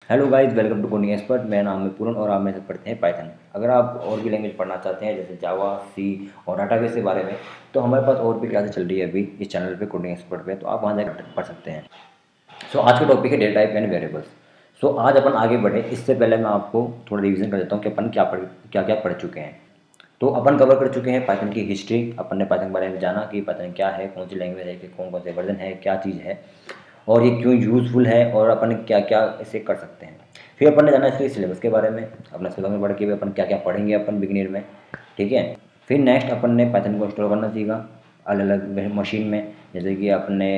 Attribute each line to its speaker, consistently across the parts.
Speaker 1: Hello guys, welcome to coding expert. मेरा नाम है पूरन और आप मेरे साथ पढ़ते हैं पाइथन। अगर आप और भी लैंग्वेज पढ़ना चाहते हैं जैसे जावा, सी और डाटाबेस के बारे में, तो हमारे पास और भी क्लासेस चल रही है अभी इस चैनल पे कोडिंग एक्सपर्ट पे, तो आप वहाँ जाकर पढ़ सकते हैं। सो आज का टॉपिक है डेटा टाइप एंड वेरिएबल्स। सो आज अपन आगे बढ़े इससे पहले मैं आपको थोड़ा रिवीजन कर देता हूँ कि अपन क्या क्या पढ़ चुके हैं। तो अपन कवर कर चुके हैं पाइथन की हिस्ट्री। अपन ने पाइथन के बारे में जाना कि पाइथन क्या है, कौन सी लैंग्वेज है, कि कौन कौन से वर्जन है, क्या चीज़ है और ये क्यों यूज़फुल है और अपन क्या क्या इसे कर सकते हैं। फिर अपन ने जाना इसके सिलेबस के बारे में, अपना सिलेबस में पढ़ के भी अपन क्या क्या पढ़ेंगे अपन बिगिनर में, ठीक है। फिर नेक्स्ट अपन ने पाइथन को इंस्टॉल करना सीखा अलग अलग मशीन में, जैसे कि अपन ने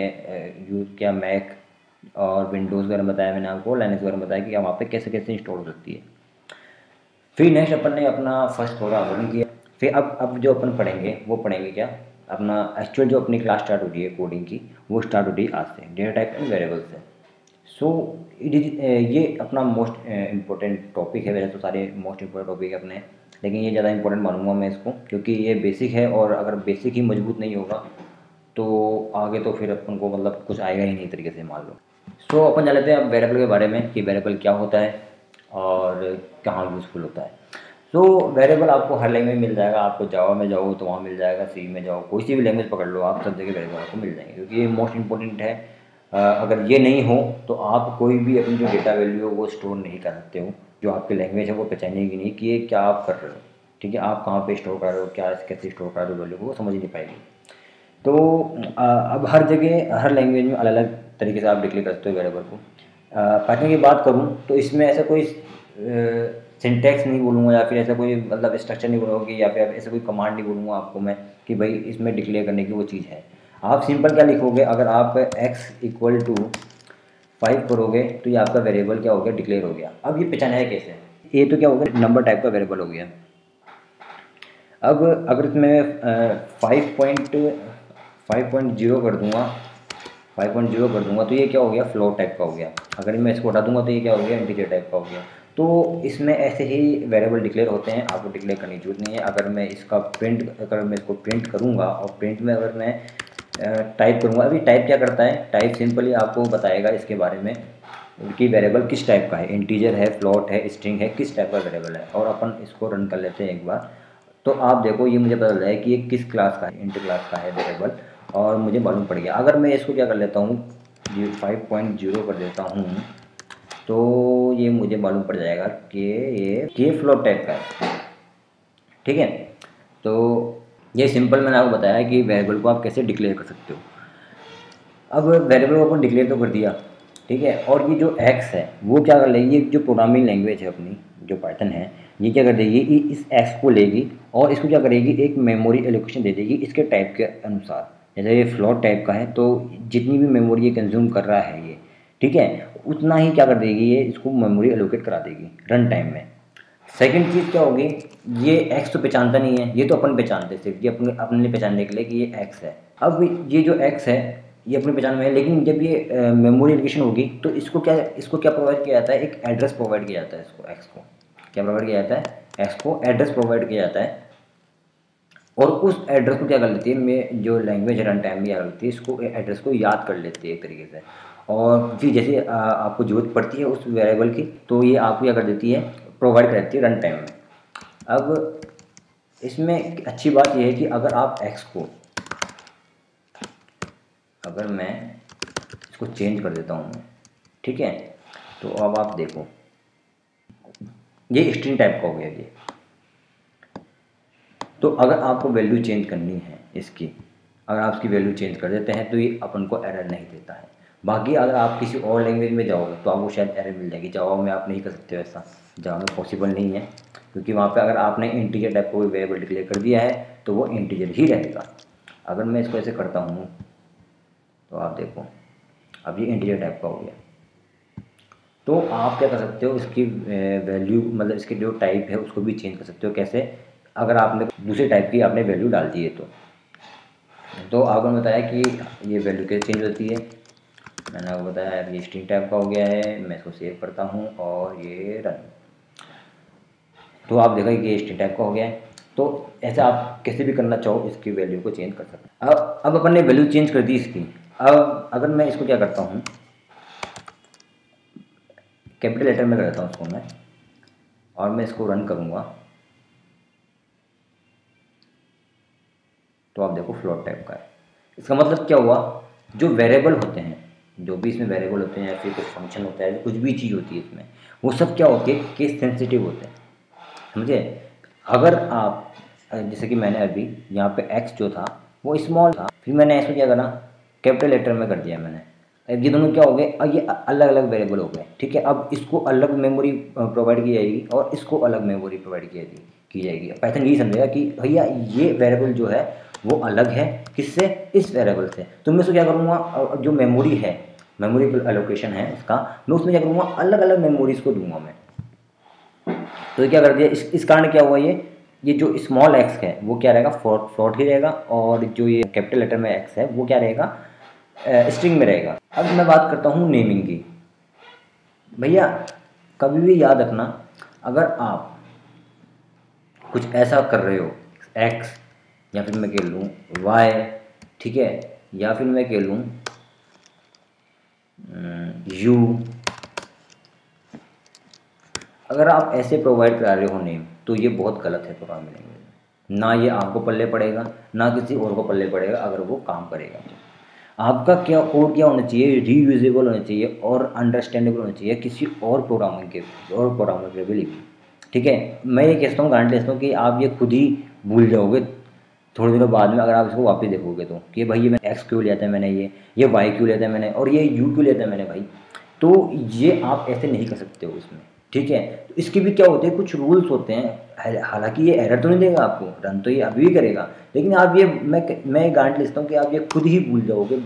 Speaker 1: यूज़ किया मैक और विंडोज़ वगैरह बताया मैंने आपको, लाइनक्स वगैरह बताया कि वहाँ पे कैसे कैसे इंस्टॉल हो सकती है। फिर नेक्स्ट अपन ने अपना फर्स्ट प्रोग्राम रन किया। फिर अब जो अपन पढ़ेंगे वो पढ़ेंगे क्या, अपना एक्चुअल जो अपनी क्लास स्टार्ट हो रही है कोडिंग की, वो स्टार्ट हो रही है आज से डेटा टाइप एंड वेरिएबल से। सो इट इज ये अपना मोस्ट इम्पोर्टेंट टॉपिक है। वैसे तो सारे मोस्ट इम्पोर्टेंट टॉपिक है अपने, लेकिन ये ज़्यादा इंपॉर्टेंट मानूंगा मैं इसको, क्योंकि ये बेसिक है और अगर बेसिक ही मजबूत नहीं होगा तो आगे तो फिर अपन को मतलब कुछ आएगा ही नहीं तरीके से, मान लो। सो अपन जान लेते हैं अब वेरिएबल के बारे में कि वेरिएबल क्या होता है और कहाँ यूज़फुल होता है। सो वेरिएबल आपको हर लैंग्वेज में मिल जाएगा। आपको जावा में जाओ तो वहाँ मिल जाएगा, सी में जाओ, कोई सी भी लैंग्वेज पकड़ लो आप, सब जगह वेरिएबल आपको मिल जाएंगे, क्योंकि ये मोस्ट इंपॉर्टेंट है। अगर ये नहीं हो तो आप कोई भी अपनी जो डेटा वैल्यू हो वो स्टोर नहीं कर सकते हो। जो आपकी लैंग्वेज है वो पहचानेगी नहीं कि ये क्या आप कर रहे हो, ठीक है। आप कहाँ पे स्टोर कर रहे हो, क्या कैसे स्टोर कर रहे हो वैल्यू को, वो समझ ही नहीं पाएगी। तो अब हर जगह हर लैंग्वेज में अलग अलग तरीके से आप डिक्लेयर कर सकते हो वेरिएबल को। पाइथन की बात करूँ तो इसमें ऐसा कोई सिंटैक्स नहीं बोलूँगा या फिर ऐसा कोई मतलब स्ट्रक्चर नहीं बोलूँगा कि या फिर ऐसा कोई कमांड नहीं बोलूँगा आपको मैं कि भाई इसमें डिक्लेयर करने की वो चीज़ है। आप सिंपल क्या लिखोगे, अगर आप x = 5 करोगे तो ये आपका वेरिएबल क्या हो गया, डिक्लेयर हो गया। अब ये पहचाना है कैसे, ये तो क्या हो गया, नंबर टाइप का वेरिएबल हो गया। अब अगर इसमें 5.0 कर दूंगा, 5.0 कर दूंगा तो ये क्या हो गया, फ्लोट टाइप का हो गया। अगर मैं इसको हटा दूंगा तो ये क्या हो गया, इंटीजर टाइप का हो गया। तो इसमें ऐसे ही वेरिएबल डिक्लेयर होते हैं, आपको डिक्लेयर करने की जरूरत नहीं है। अगर मैं इसको प्रिंट करूँगा और प्रिंट में अगर मैं टाइप करूँगा, अभी टाइप क्या करता है, टाइप सिंपली आपको बताएगा इसके बारे में कि वेरिएबल किस टाइप का है, इंटीजर है, फ्लोट है, स्ट्रिंग है, किस टाइप का वेरिएबल है। और अपन इसको रन कर लेते हैं एक बार, तो आप देखो ये मुझे पता चल जाए कि ये किस क्लास का है, इंट क्लास का है वेरिएबल, और मुझे मालूम पड़ गया। अगर मैं इसको क्या कर लेता हूँ, 5.0 कर देता हूँ, तो ये मुझे मालूम पड़ जाएगा कि ये फ्लोट टाइप का है, ठीक है। तो ये सिंपल मैंने आपको बताया कि वेरिएबल को आप कैसे डिक्लेयर कर सकते हो। अब वेरिएबल को अपन डिक्लेयर तो कर दिया, ठीक है। और ये जो एक्स है वो क्या कर लेगी, ये जो प्रोग्रामिंग लैंग्वेज है अपनी जो पाइथन है, ये क्या कर देगी, इस एक्स को लेगी और इसको क्या करेगी, एक मेमोरी एलोकेशन दे देगी इसके टाइप के अनुसार। जैसे ये फ्लोट टाइप का है तो जितनी भी मेमोरी ये कंज्यूम कर रहा है ये, ठीक है, उतना ही क्या कर देगी, ये इसको मेमोरी एलोकेट करा देगी रन टाइम में। सेकंड चीज़ क्या होगी, ये एक्स तो पहचानता नहीं है, ये तो अपन पहचानते हैं सिर्फ, ये अपने अपने लिए पहचानने के लिए कि ये एक्स है। अब ये जो एक्स है ये अपनी पहचान में है, लेकिन जब ये मेमोरी एलोकेशन होगी तो इसको क्या प्रोवाइड किया जाता है, एक एड्रेस प्रोवाइड किया जाता है। इसको एक्स को क्या प्रोवाइड किया जाता है, एक्स को एड्रेस प्रोवाइड किया जाता है। और उस एड्रेस को क्या कर लेती है, मैं जो लैंग्वेज रन टाइम में क्या करती है, इसको एड्रेस को याद कर लेती है एक तरीके से। और फिर जैसे आपको ज़रूरत पड़ती है उस वेरिएबल की तो ये आपको क्या कर देती है, प्रोवाइड कर देती है रन टाइम में। अब इसमें एक अच्छी बात यह है कि अगर आप एक्स को, अगर मैं इसको चेंज कर देता हूँ मैं, ठीक है, तो अब आप देखो ये स्ट्रिंग टाइप का हो गया ये। तो अगर आपको वैल्यू चेंज करनी है इसकी, अगर आप इसकी वैल्यू चेंज कर देते हैं तो ये अपन को एरर नहीं देता है। बाकी अगर आप किसी और लैंग्वेज में जाओगे तो आपको शायद एरर मिल जाएगी। जावा में आप नहीं कर सकते हो ऐसा, जावा में पॉसिबल नहीं है, क्योंकि वहाँ पे अगर आपने इंटीजर टाइप का कोई वेरिएबल डिक्लेयर कर दिया है तो वो इंटीजर ही रहेगा। अगर मैं इसको ऐसे करता हूँ तो आप देखो अब ये इंटीजर टाइप का हो गया। तो आप क्या कर सकते हो, इसकी वैल्यू मतलब इसकी जो टाइप है उसको भी चेंज कर सकते हो। कैसे, अगर आपने दूसरे टाइप की आपने वैल्यू डाल दी है तो आपने बताया कि ये वैल्यू कैसे चेंज होती है। मैंने आपको बताया ये स्ट्रिंग टाइप का हो गया है। मैं इसको सेव करता हूँ और ये रन, तो आप देखा कि ये स्ट्रिंग टाइप का हो गया है। तो ऐसे आप कैसे भी करना चाहो इसकी वैल्यू को चेंज कर सकते हैं। अब अपन ने वैल्यू चेंज कर दी इसकी। अब अगर मैं इसको क्या करता हूँ, कैपिटल लेटर में कर देता हूँ उसको मैं, और मैं इसको रन करूँगा तो आप देखो फ्लोट टाइप का है। इसका मतलब क्या हुआ, जो वेरिएबल होते हैं, जो भी इसमें वेरिएबल होते हैं या फिर कुछ फंक्शन होता है, कुछ भी चीज़ होती है इसमें, वो सब क्या होती है, केस सेंसिटिव होते हैं, समझे। अगर आप जैसे कि मैंने अभी यहाँ पे x जो था वो स्मॉल था, फिर मैंने इसको क्या करा, कैपिटल लेटर में कर दिया मैंने। अब ये दोनों क्या हो गए, अब ये अलग अलग वेरिएबल हो गए, ठीक है। अब इसको अलग मेमोरी प्रोवाइड की जाएगी और इसको अलग मेमोरी प्रोवाइड की जाएगी। पाइथन यही समझेगा कि भैया ये वेरिएबल जो है वो अलग है किससे, इस वेरिएबल से। तो मैं इसको क्या करूँगा, जो मेमोरी है, मेमोरी एलोकेशन है इसका, मैं उसमें क्या करूँगा, अलग अलग मेमोरीज को दूंगा मैं। तो क्या कर दिया, इस कारण क्या हुआ, ये जो स्मॉल एक्स है वो क्या रहेगा, फ्लोट ही रहेगा, और जो ये कैपिटल लेटर में एक्स है वो क्या रहेगा, स्ट्रिंग में रहेगा। अब मैं बात करता हूँ नेमिंग की। भैया कभी भी याद रखना, अगर आप कुछ ऐसा कर रहे हो एक्स, या फिर मैं कह लूँ वाई, ठीक है, या फिर मैं कह लूँ यू, अगर आप ऐसे प्रोवाइड करा रहे हो नेम, तो ये बहुत गलत है प्रोग्रामिंग लैंग्वेज में। ना ये आपको पल्ले पड़ेगा, ना किसी और को पल्ले पड़ेगा अगर वो काम करेगा। तो आपका क्या कोड क्या होना चाहिए, रीयूजेबल होना चाहिए और अंडरस्टैंडेबल होना चाहिए किसी और प्रोग्रामर के भी लिए, ठीक है। मैं ये कहता हूँ, गारंटी देता हूँ कि आप ये खुद ही भूल जाओगे थोड़े दिनों बाद में, अगर आप इसको वापस देखोगे तो, कि भाई ये मैंने एक्स क्यों लिया था, मैंने ये वाई क्यों लिया था मैंने, और ये यू क्यों लिया था मैंने भाई। तो ये आप ऐसे नहीं कर सकते हो इसमें, ठीक है। तो इसके भी क्या होते हैं, कुछ रूल्स होते हैं। हालांकि ये एरर तो नहीं देगा आपको, रन तो ये अभी भी करेगा, लेकिन आप ये मैं गारंटी लेता हूँ कि आप ये खुद ही भूल जाओगे।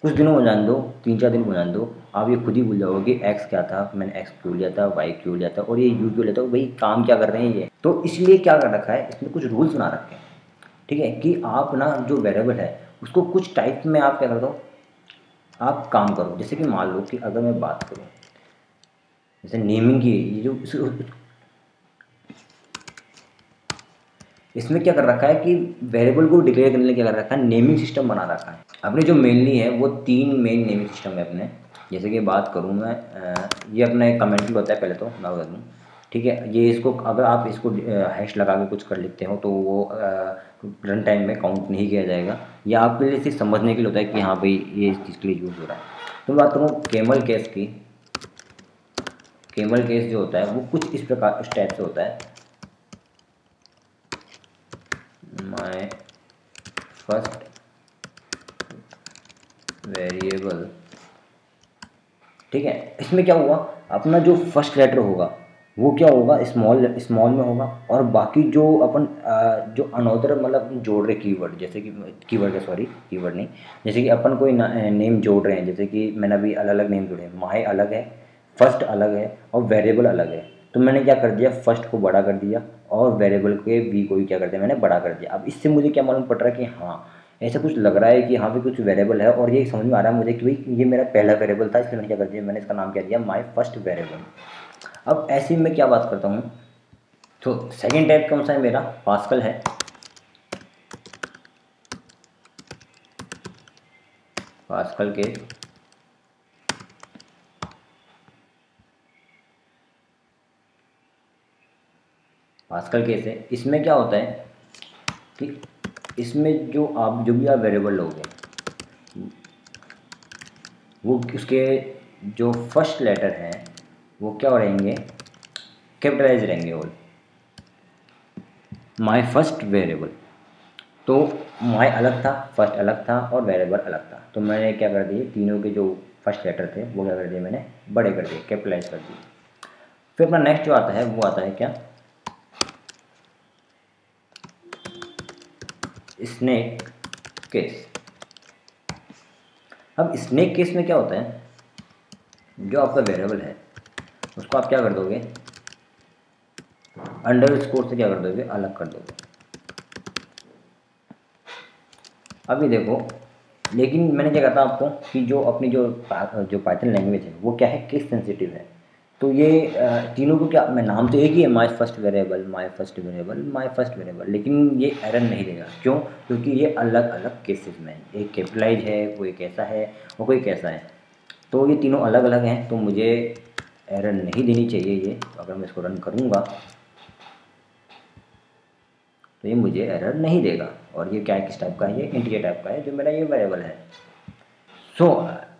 Speaker 1: कुछ दिनों में जान दो, 3-4 दिन में जान दो, आप ये खुद ही भूल जाओगे कि एक्स क्या था, मैंने एक्स क्यों लिया था, वाई क्यों लिया था, और ये यू क्यों लिया था, भाई काम क्या कर रहे हैं ये। तो इसलिए क्या कर रखा है, इसमें कुछ रूल्स बना रखे हैं, ठीक है, कि आप ना जो वेरिएबल है उसको कुछ टाइप में आप क्या कर दो, आप काम करो। जैसे कि मान लो कि अगर मैं बात करूँ जैसे नेमिंग की, ये जो इसमें क्या कर रखा है कि वेरिएबल को डिक्लेयर करने के लिए क्या कर रखा है, नेमिंग सिस्टम बना रखा है। अपने जो मेनली है वो 3 मेन नेमिंग सिस्टम है अपने। जैसे कि बात करूँ मैं, ये अपना एक कमेंट होता है, पहले तो मैं बता दूँ, ठीक है। ये इसको अगर आप इसको हैश लगा के कुछ कर लिखते हो तो वो रन टाइम में काउंट नहीं किया जाएगा। या आपके लिए सिर्फ समझने के लिए होता है कि हाँ भाई ये इस चीज़ के लिए यूज़ हो रहा है। तो मैं बात करूँ केमल केस की, केमल केस जो होता है वो कुछ इस प्रकार, इस टाइप से होता है, माय फर्स्ट वेरिएबल, ठीक है। इसमें क्या हुआ, अपना जो फर्स्ट लेटर होगा वो क्या होगा, स्मॉल में होगा, और बाकी जो अपन जो अनोदर मतलब जोड़ रहे कीवर्ड, जैसे कि कीवर्ड का, सॉरी कीवर्ड नहीं, जैसे कि अपन कोई नेम जोड़ रहे हैं, जैसे कि मैंने अभी अलग अलग नेम जोड़े हैं, माय अलग है, फर्स्ट अलग है, और वेरिएबल अलग है। तो मैंने क्या कर दिया, फर्स्ट को बड़ा कर दिया और वेरिएबल के वी को भी क्या कर दिया, मैंने बड़ा कर दिया। अब इससे मुझे क्या मालूम पड़ रहा है कि हाँ ऐसा कुछ लग रहा है कि हाँ भी कुछ वेरिएबल है, और ये समझ में आ रहा है मुझे कि भाई ये मेरा पहला वेरिएबल था, इसलिए मैंने क्या कर दिया, मैंने इसका नाम क्या दिया, माय फर्स्ट वेरिएबल। अब ऐसे में क्या बात करता हूँ, तो सेकेंड टाइप कौन सा है मेरा, पास्कल है। पास्कल के पास्कल केस है। इसमें क्या होता है कि इसमें जो भी आप वेरिएबल लोगे वो उसके जो फर्स्ट लेटर हैं वो क्या रहेंगे, कैपिटलाइज रहेंगे ऑल। माय फर्स्ट वेरिएबल, तो माय अलग था, फर्स्ट अलग था, और वेरिएबल अलग था। तो मैंने क्या कर दिए, तीनों के जो फर्स्ट लेटर थे वो क्या कर दिए, मैंने बड़े कर दिए, कैपिटलाइज कर दिए। फिर अपना नेक्स्ट जो आता है वो आता है क्या, स्नेक केस। अब स्नेक केस में क्या होता है, जो आपका वेरिएबल है उसको आप क्या कर दोगे, अंडरस्कोर से क्या कर दोगे, अलग कर दोगे। अभी देखो, लेकिन मैंने क्या कहा था आपको कि जो अपनी जो पाइथन लैंग्वेज है वो क्या है, केस सेंसिटिव है। तो ये तीनों को क्या, मैं नाम तो एक ही है, my first variable, my first variable, my first variable, लेकिन ये एरर नहीं देगा। क्यों, क्योंकि ये अलग अलग केसेस में, एक कैपिटलाइज है, कोई कैसा है और कोई कैसा है। तो ये तीनों अलग अलग हैं। तो मुझे एरर नहीं देनी चाहिए ये। तो अगर मैं इसको रन करूँगा तो ये मुझे एरर नहीं देगा। और ये क्या है, किस टाइप का है, ये इंटीजर टाइप का है जो मेरा ये वेरिएबल है। सो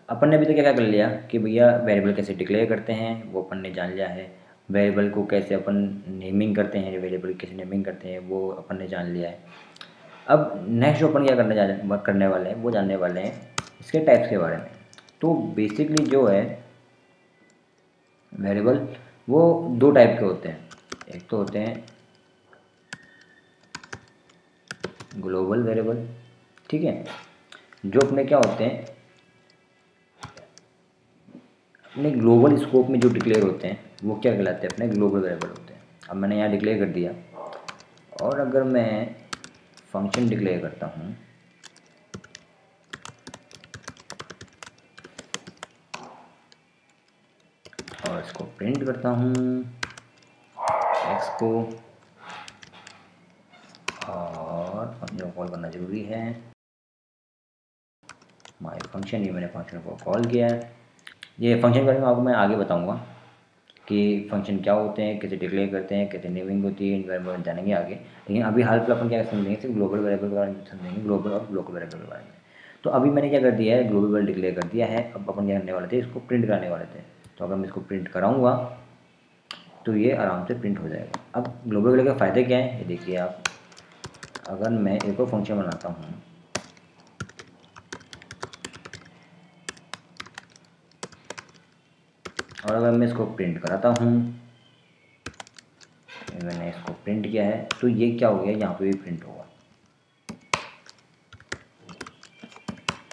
Speaker 1: अपन ने अभी तो क्या क्या कर लिया कि भैया वेरिएबल कैसे डिक्लेयर करते हैं वो अपन ने जान लिया है। वेरिएबल को कैसे अपन नेमिंग करते हैं, वेरिएबल कैसे नेमिंग करते हैं वो अपन ने जान लिया है। अब नेक्स्ट जो अपन क्या करने वाले हैं वो जानने वाले हैं इसके टाइप्स के बारे में। तो बेसिकली जो है वेरिएबल वो दो टाइप के होते हैं। एक तो होते हैं ग्लोबल वेरिएबल, ठीक है, जो अपने क्या होते हैं अपने ग्लोबल स्कोप में जो डिक्लेयर होते हैं वो क्या कहलाते हैं, अपने ग्लोबल वेरिएबल होते हैं। अब मैंने यहाँ डिक्लेयर कर दिया और अगर मैं फंक्शन डिक्लेयर करता हूँ और इसको प्रिंट करता हूँ एक्स को, और फंक्शन को कॉल करना ज़रूरी है, माय फंक्शन, ये मैंने फंक्शन को कॉल किया है। ये फंक्शन के बारे में आपको मैं आगे बताऊंगा कि फंक्शन क्या होते हैं, कैसे डिक्लेयर करते हैं, कैसे नेमिंग होती है, इनके बारे में जानेंगे आगे। लेकिन अभी हाल फिलहाल अपन क्या समझेंगे, सिर्फ ग्लोबल वेरिएबल के बारे में समझेंगे, ग्लोबल और लोकल वेरिएबल के बारे में। तो अभी मैंने क्या कर दिया है, ग्लोबल वेरिएबल डिक्लेयर कर दिया है। अब अपन क्या करने वाले थे, इसको प्रिंट कराने वाले थे। तो अगर मैं इसको प्रिंट कराऊँगा तो ये आराम से प्रिंट हो जाएगा। अब ग्लोबल वेरिएबल के फ़ायदे क्या हैं ये देखिए आप। अगर मैं एक और फंक्शन बनाता हूँ और अगर मैं इसको प्रिंट कराता हूँ, मैंने इसको प्रिंट किया है तो ये क्या हो गया, यहाँ पे भी प्रिंट होगा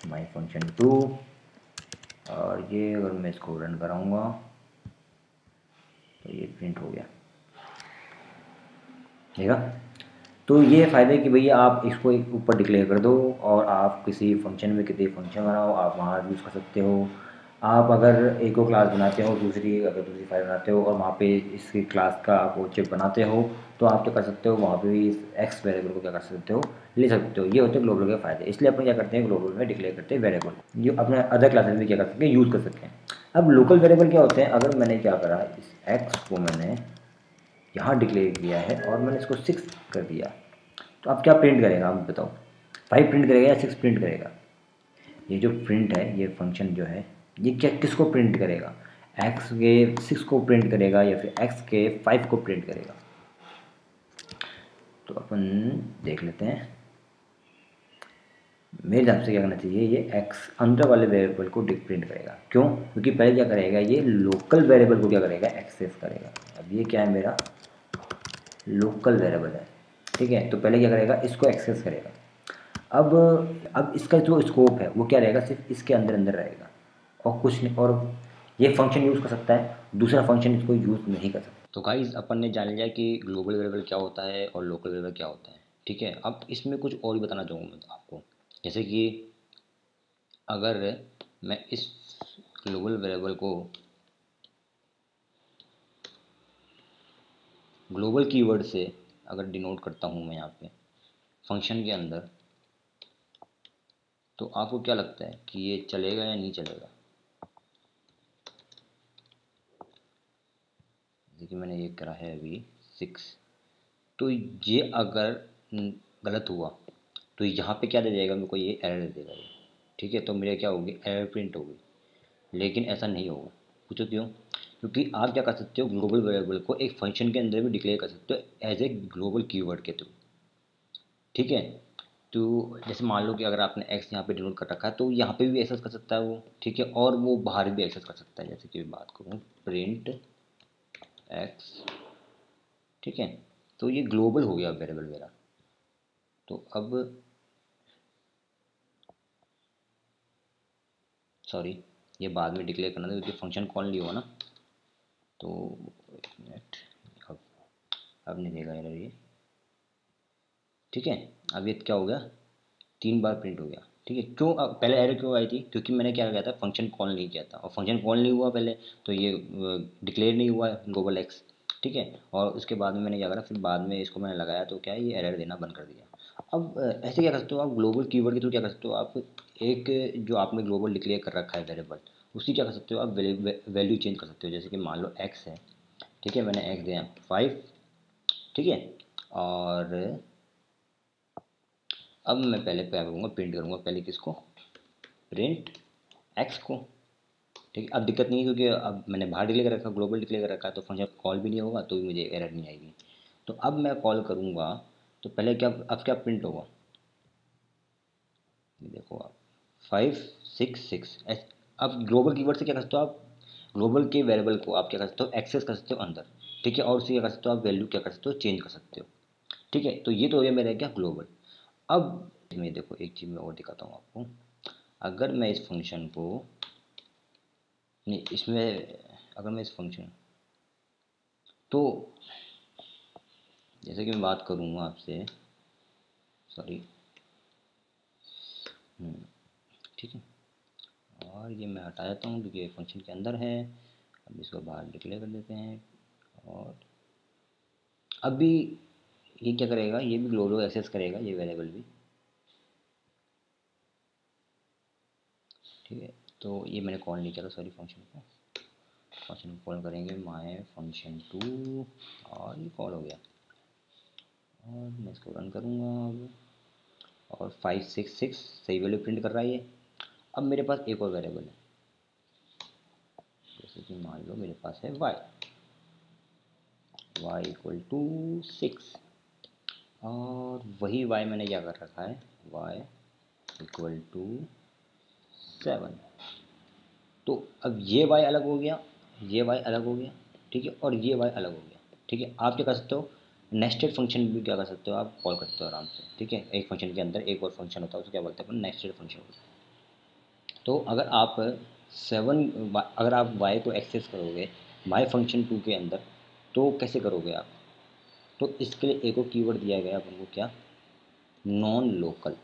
Speaker 1: माई फंक्शन 2। और ये अगर मैं इसको रन कराऊंगा तो ये प्रिंट हो गया, ठीक है। तो ये फ़ायदे कि भैया आप इसको एक ऊपर डिक्लेयर कर दो और आप किसी फंक्शन में किसी फंक्शन बनाओ, आप वहाँ यूज़ कर सकते हो। आप अगर एक और क्लास बनाते हो, दूसरी फाइल बनाते हो और वहाँ पे इसकी क्लास का आप ऑब्जेक्ट बनाते हो, तो आप क्या कर सकते हो, वहाँ पे भी इस एक्स वेरिएबल को क्या कर सकते हो, ले सकते हो। ये होते हैं ग्लोबल के फ़ायदे। इसलिए अपन क्या करते हैं, ग्लोबल में डिक्लेयर करते हैं वेरिएबल, जो अपने अदर क्लासेस में क्या कर सकते हैं, यूज़ कर सकते हैं। अब लोकल वेरिएबल क्या होते हैं, अगर मैंने क्या करा, इस एक्स को मैंने यहाँ डिक्लेयर किया है और मैंने इसको 6 कर दिया, तो अब क्या प्रिंट करेगा, आप बताओ, 5 प्रिंट करेगा या 6 प्रिंट करेगा? ये जो प्रिंट है, ये फंक्शन जो है, ये क्या किसको प्रिंट करेगा, एक्स के 6 को प्रिंट करेगा या फिर एक्स के 5 को प्रिंट करेगा? तो अपन देख लेते हैं। मेरे हिसाब से क्या करना चाहिए, ये एक्स अंदर वाले वेरिएबल को प्रिंट करेगा। क्यों? क्योंकि पहले क्या करेगा, ये लोकल वेरिएबल को क्या करेगा, एक्सेस करेगा। अब ये क्या है, मेरा लोकल वेरिएबल है, ठीक है। तो पहले क्या करेगा, इसको एक्सेस करेगा। अब इसका जो स्कोप है वो क्या रहेगा, सिर्फ इसके अंदर अंदर रहेगा और कुछ नहीं। और ये फंक्शन यूज़ कर सकता है, दूसरा फंक्शन इसको यूज़ नहीं कर सकता। तो गाइस अपन ने जान लिया कि ग्लोबल वेरिएबल क्या होता है और लोकल वेरिएबल क्या होता है, ठीक है। अब इसमें कुछ और भी बताना चाहूँगा मैं आपको, जैसे कि अगर मैं इस ग्लोबल वेरिएबल को ग्लोबल कीवर्ड से अगर डिनोट करता हूँ मैं यहाँ पे फंक्शन के अंदर, तो आपको क्या लगता है कि ये चलेगा या नहीं चलेगा? जैसे कि मैंने ये करा है अभी 6, तो ये अगर गलत हुआ तो यहाँ पे क्या दे जाएगा, मेरे को ये एरर दे देगा ये, ठीक है। तो मेरे क्या होगी, एरर प्रिंट होगी। लेकिन ऐसा नहीं होगा, पूछो क्यों? क्योंकि आप क्या कर सकते हो, ग्लोबल वेरिएबल को एक फंक्शन के अंदर भी डिक्लेयर कर सकते हो एज ए ग्लोबल कीवर्ड के थ्रू, ठीक है। तो जैसे मान लो कि अगर आपने एक्स यहाँ पे डिनोट कर रखा है तो यहाँ पे भी एक्सेस कर सकता है वो, ठीक है, और वो बाहर भी एक्सेस कर सकता है। जैसे कि बात करूँ प्रिंट एक्स, ठीक है, तो ये ग्लोबल हो गया वेरिएबल मेरा। तो अब सॉरी, ये बाद में डिक्लेयर करना था क्योंकि फंक्शन कॉल नहीं हुआ ना। तो एक मिनट, अब अब नहीं देगा एरर ये, ठीक है। अब ये क्या हो गया, 3 बार प्रिंट हो गया, ठीक है। क्यों पहले एरर क्यों आई थी, क्योंकि मैंने क्या किया था, फंक्शन कॉल नहीं किया था, और फंक्शन कॉल नहीं हुआ पहले तो ये डिक्लेयर नहीं हुआ ग्लोबल एक्स, ठीक है। और उसके बाद में मैंने क्या करा, फिर बाद में इसको मैंने लगाया तो क्या है, ये एरर देना बंद कर दिया। अब ऐसे क्या कर सकते हो आप, ग्लोबल कीवर्ड के थ्रू क्या कर सकते हो आप, एक जो आपने ग्लोबल डिक्लेयर कर रखा है वेरिएबल, उसकी क्या कर सकते हो आप, वैल्यू चेंज कर सकते हो। जैसे कि मान लो x है, ठीक है, मैंने x दिया 5, ठीक है, और अब मैं पहले क्या करूँगा, प्रिंट करूँगा पहले किसको, प्रिंट x को, ठीक है। अब दिक्कत नहीं है क्योंकि अब मैंने बाहर डिक्लेयर कर रखा, ग्लोबल डिक्लेयर कर रखा है, तो फंक्शन कॉल भी नहीं होगा तो भी मुझे एरर नहीं आएगी। तो अब मैं कॉल करूँगा तो पहले क्या, अब क्या प्रिंट होगा, ये देखो आप 5 6 6। अब ग्लोबल कीवर्ड से क्या कर सकते हो आप, ग्लोबल के वेरिएबल को आप क्या कर सकते हो, एक्सेस कर सकते हो अंदर, ठीक है, और उससे क्या कर सकते हो आप, वैल्यू क्या कर सकते हो, चेंज कर सकते हो, ठीक है। तो ये तो हो गया मेरा क्या, ग्लोबल। अब इसमें देखो एक चीज़ मैं और दिखाता हूँ आपको, अगर मैं इस फंक्शन को, नहीं इसमें, अगर मैं इस फंक्शन, तो जैसे कि मैं बात करूँगा आपसे, सॉरी, ठीक है, और ये मैं हटा देता हूँ क्योंकि ये फंक्शन के अंदर है। अब इसको बाहर डिक्लेयर कर देते हैं, और अभी ये क्या करेगा, ये भी ग्लोबल एक्सेस करेगा ये वेरिएबल भी, ठीक है। तो ये मैंने कॉल नहीं किया था, सॉरी, फंक्शन को, फंक्शन को कॉल करेंगे माय फंक्शन टू, और ये कॉल हो गया, और मैं इसको रन करूँगा अब, और 5 6 6 सही वैल्यू प्रिंट कर रहा है ये। अब मेरे पास एक और वेरिएबल है, जैसे कि मान लो मेरे पास है y इक्वल टू 6, और वही y मैंने क्या कर रखा है, y इक्वल टू 7। तो अब ये y अलग हो गया, ये y अलग हो गया, ठीक है, और ये y अलग हो गया, ठीक है। आप क्या कर सकते हो, नेस्टेड फंक्शन भी क्या कर सकते हो, आप कॉल कर सकते हो आराम से, ठीक है। एक फंक्शन के अंदर एक और फंक्शन होता है, उसको क्या बोलते हैं अपन, नेस्टेड फंक्शन होता है। तो अगर आप 7, अगर आप y को एक्सेस करोगे माई फंक्शन टू के अंदर, तो कैसे करोगे आप, तो इसके लिए एक और कीवर्ड दिया गया अपन को, क्या, नॉन लोकल।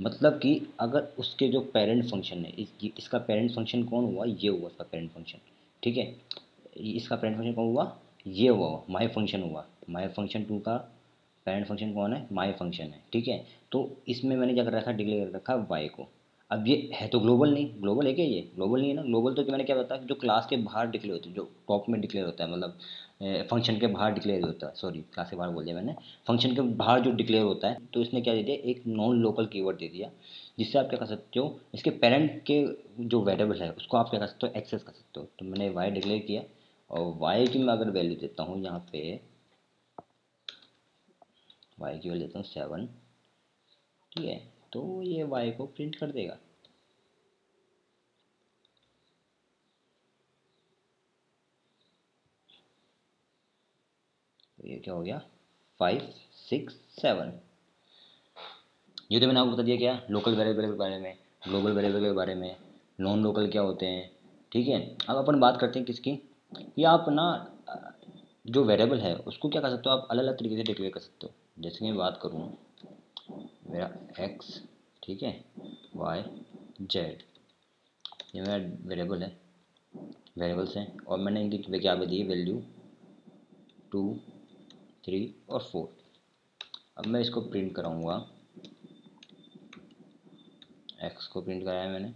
Speaker 1: मतलब कि अगर उसके जो पेरेंट फंक्शन है, इसका पेरेंट फंक्शन कौन हुआ, ये हुआ इसका पेरेंट फंक्शन, ठीक है, इसका पेरेंट फंक्शन कौन हुआ, ये हुआ माई फंक्शन हुआ, माई फंक्शन टू का पेरेंट फंक्शन कौन है, माई फंक्शन है, ठीक है। तो इसमें मैंने क्या कर रखा, डिक्लेयर कर रखा वाई को। अब ये है तो ग्लोबल नहीं, ग्लोबल है क्या, ये ग्लोबल नहीं है ना। ग्लोबल तो मैंने क्या बताया, जो क्लास के बाहर डिक्लेयर होते हैं, जो टॉप में डिक्लेयर होता है, मतलब फंक्शन के बाहर डिक्लेयर होता है, सॉरी क्लास के बाहर बोल दिया मैंने, फंक्शन के बाहर जो डिक्लेयर होता है, तो इसने क्या दे दिया, एक नॉन लोकल कीवर्ड दे दिया, जिससे आप क्या कर सकते हो, इसके पेरेंट के जो वेरिएबल है उसको आप क्या कर सकते हो, एक्सेस कर सकते हो। तो मैंने वाई डिक्लेयर किया, और वाई की मैं अगर वैल्यू देता हूँ यहाँ पे, वाई की वैल्यू देता हूँ 7, ठीक है, तो ये वाई को प्रिंट कर देगा। तो ये क्या हो गया, 5 6 7। ये तो मैंने आपको बता दिया क्या, लोकल वेरिएबल के बारे में, ग्लोबल वेरिएबल के बारे में, नॉन लोकल क्या होते हैं, ठीक है। अब अपन बात करते हैं किसकी, ये आप ना जो वेरिएबल है उसको क्या कर सकते हो आप, अलग अलग तरीके से डिक्लेयर कर सकते हो। जैसे कि मैं बात करूँ, मेरा एक्स, ठीक है, वाई जेड, ये मेरा वेरिएबल है, वेरिएबल्स हैं, और मैंने इनकी क्या दी है, वैल्यू 2 3 और 4। अब मैं इसको प्रिंट कराऊंगा, एक्स को प्रिंट कराया मैंने,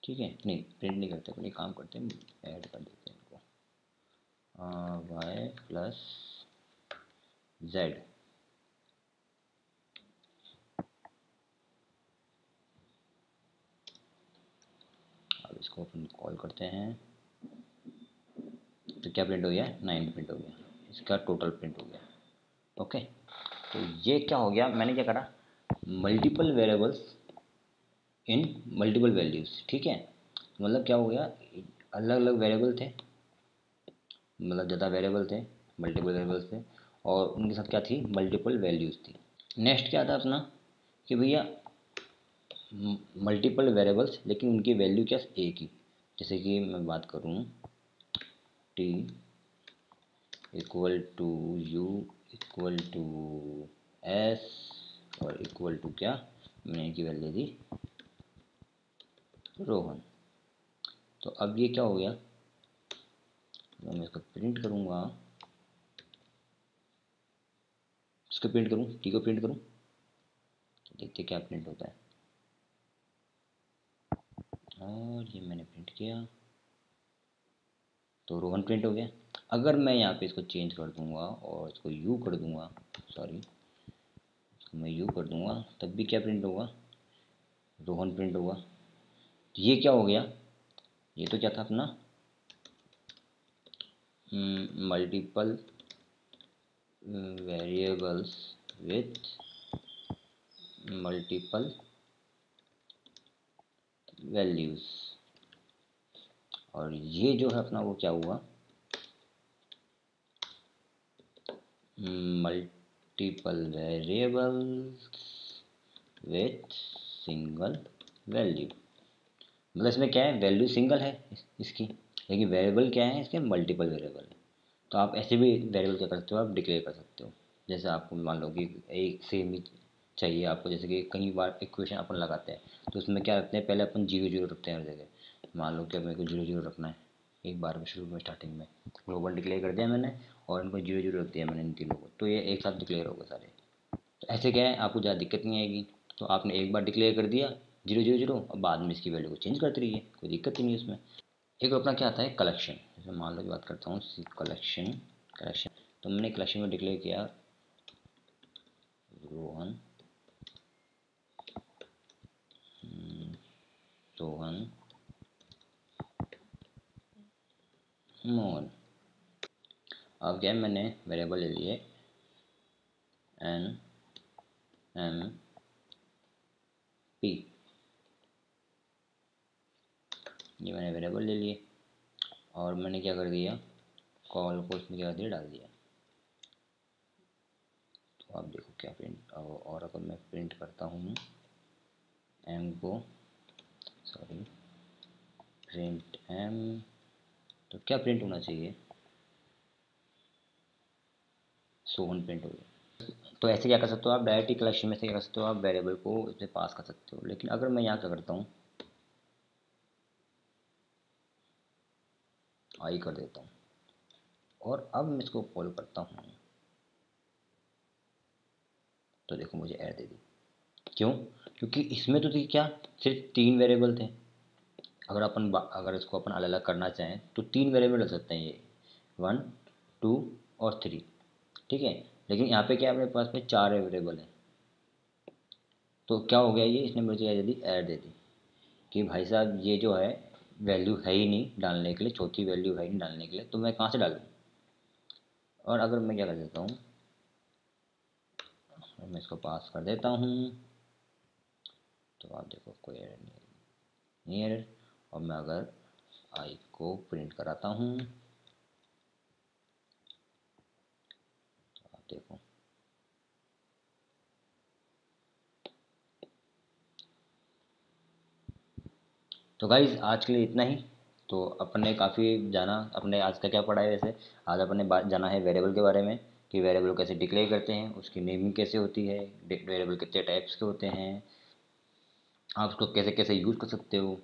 Speaker 1: ठीक है, नहीं प्रिंट नहीं करते, अपनी काम करते हैं, ऐड कर देते हैं इनको, वाई प्लस जेड। अब इसको अपन कॉल करते हैं, तो क्या प्रिंट हो गया, 9 प्रिंट हो गया, इसका टोटल प्रिंट हो गया, ओके। तो ये क्या हो गया, मैंने क्या करा, multiple variables in multiple values, ठीक है। मतलब क्या हो गया, अलग अलग वेरिएबल थे, मतलब ज़्यादा वेरिएबल थे, मल्टीपल वेरिएबल्स थे, और उनके साथ क्या थी, मल्टीपल वैल्यूज़ थी। नेक्स्ट क्या था अपना, कि भैया मल्टीपल वेरिएबल्स लेकिन उनकी वैल्यू क्या, एक ही। जैसे कि मैं बात करूँ, T equal to U equal to S, और इक्वल टू क्या, मैंने इनकी वैल्यू दी रोहन। तो अब ये क्या हो गया, मैं इसको प्रिंट करूँगा, इसको प्रिंट करूँ, टी को प्रिंट करूँ, तो देखते क्या प्रिंट होता है। और ये मैंने प्रिंट किया तो रोहन प्रिंट हो गया। अगर मैं यहाँ पे इसको चेंज कर दूंगा और इसको यू कर दूंगा, सॉरी मैं यू कर दूंगा, तब भी क्या प्रिंट होगा, रोहन प्रिंट होगा। तो ये क्या हो गया, ये तो क्या था अपना multiple variables with multiple values. और ये जो है अपना वो क्या हुआ, multiple variables with single value. मतलब इसमें क्या है, वैल्यू सिंगल है इसकी, लेकिन वेरिएबल क्या है इसके, मल्टीपल वेरिएबल है। तो आप ऐसे भी वेरिएबल क्या कर सकते हो, आप डिक्लेयर कर सकते हो। जैसे आपको मान लो कि एक सेम ही चाहिए आपको, जैसे कि कई बार इक्वेशन अपन लगाते हैं तो उसमें क्या रखते हैं, पहले अपन जीरो जीरो रखते हैं हर जगह। मान लो कि मेरे को जीरो जीरो रखना है एक बार में, शुरू में स्टार्टिंग में ग्लोबल डिक्लेयर कर दिया मैंने और इनको जीरो जीरो रख दिया मैंने इन तीनों को, तो ये एक साथ डिक्लेयर हो गए सारे। तो ऐसे क्या है, आपको ज़्यादा दिक्कत नहीं आएगी। तो आपने एक बार डिक्लेयर कर दिया जीरो जीरो जीरो, और बाद में इसकी वैल्यू को चेंज करते रहिए, कोई दिक्कत ही नहीं है उसमें। एक अपना क्या आता है कलेक्शन, जैसे मान लो की बात करता हूँ कलेक्शन कलेक्शन। तो मैंने कलेक्शन में डिक्लेयर किया रोहन, सोहन, मोहन। अब क्या है, मैंने वेरिएबल ले लिए एन एम पी, ये मैंने वेरिएबल ले लिए और मैंने क्या कर दिया, कॉल को उसमें क्या कर दिया, डाल दिया। तो आप देखो क्या प्रिंट, और अगर मैं प्रिंट करता हूँ एम को, सॉरी प्रिंट एम, तो क्या प्रिंट होना चाहिए, सोहन प्रिंट हो गया। तो ऐसे क्या कर सकते हो आप, डायरेक्टली कलेक्शन में से क्या कर सकते हो, आप वेरिएबल को इसमें पास कर सकते हो। लेकिन अगर मैं यहाँ क्या करता हूँ, आई कर देता हूँ और अब मैं इसको कॉल करता हूँ, तो देखो मुझे एरर दे दी। क्यों, क्योंकि इसमें तो देखिए क्या, सिर्फ तीन वेरिएबल थे। अगर इसको अपन अलग अलग करना चाहें तो तीन वेरिएबल रख सकते हैं, ये वन टू और थ्री, ठीक है। लेकिन यहाँ पे क्या है, अपने पास में चार वेरिएबल है। तो क्या हो गया, ये इसने मुझे क्या दे दी, एरर दे दी कि भाई साहब ये जो है वैल्यू है ही नहीं डालने के लिए, चौथी वैल्यू है ही नहीं डालने के लिए, तो मैं कहाँ से डालूँ। और अगर मैं क्या कर देता हूँ, मैं इसको पास कर देता हूँ, तो आप देखो कोई एरर नहीं एरर। और मैं अगर आई को प्रिंट कराता हूँ, तो आप देखो, तो गाइज आज के लिए इतना ही। तो अपने काफ़ी जाना, अपने आज का क्या पढ़ा है वैसे, आज अपने बात जाना है वेरिएबल के बारे में कि वेरिएबल कैसे डिक्लेयर करते हैं, उसकी नेमिंग कैसे होती है, वेरिएबल कितने टाइप्स के होते हैं, आप उसको कैसे कैसे यूज़ कर सकते हो।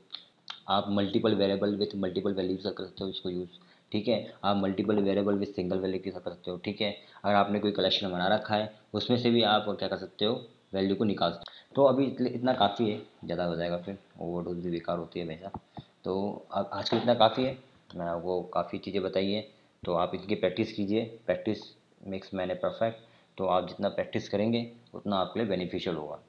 Speaker 1: आप multiple variable with multiple values कर सकते हो इसको यूज़, ठीक है। आप multiple variable with single value के साथ कर सकते हो, ठीक है। अगर आपने कोई कलेक्शन बना रखा है उसमें से भी आप क्या कर सकते हो, वैल्यू को निकाल सकते हो। तो अभी इतना काफ़ी है, ज़्यादा हो जाएगा फिर ओवरडोज भी बेकार होती है हमेशा। तो अब आज के इतना काफ़ी है, मैं आपको काफ़ी चीज़ें बताई है। तो आप इनकी प्रैक्टिस कीजिए, practice makes man a perfect. तो आप जितना प्रैक्टिस करेंगे उतना आपके लिए बेनिफिशियल होगा।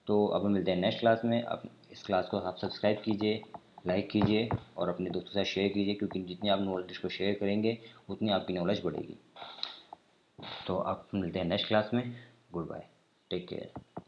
Speaker 1: तो अब हम मिलते हैं नेक्स्ट क्लास में। अब इस क्लास को आप सब्सक्राइब कीजिए, लाइक कीजिए और अपने दोस्तों के साथ शेयर कीजिए, क्योंकि जितनी आप नॉलेज को शेयर करेंगे उतनी आपकी नॉलेज बढ़ेगी। तो आप मिलते हैं नेक्स्ट क्लास में। Goodbye, take care.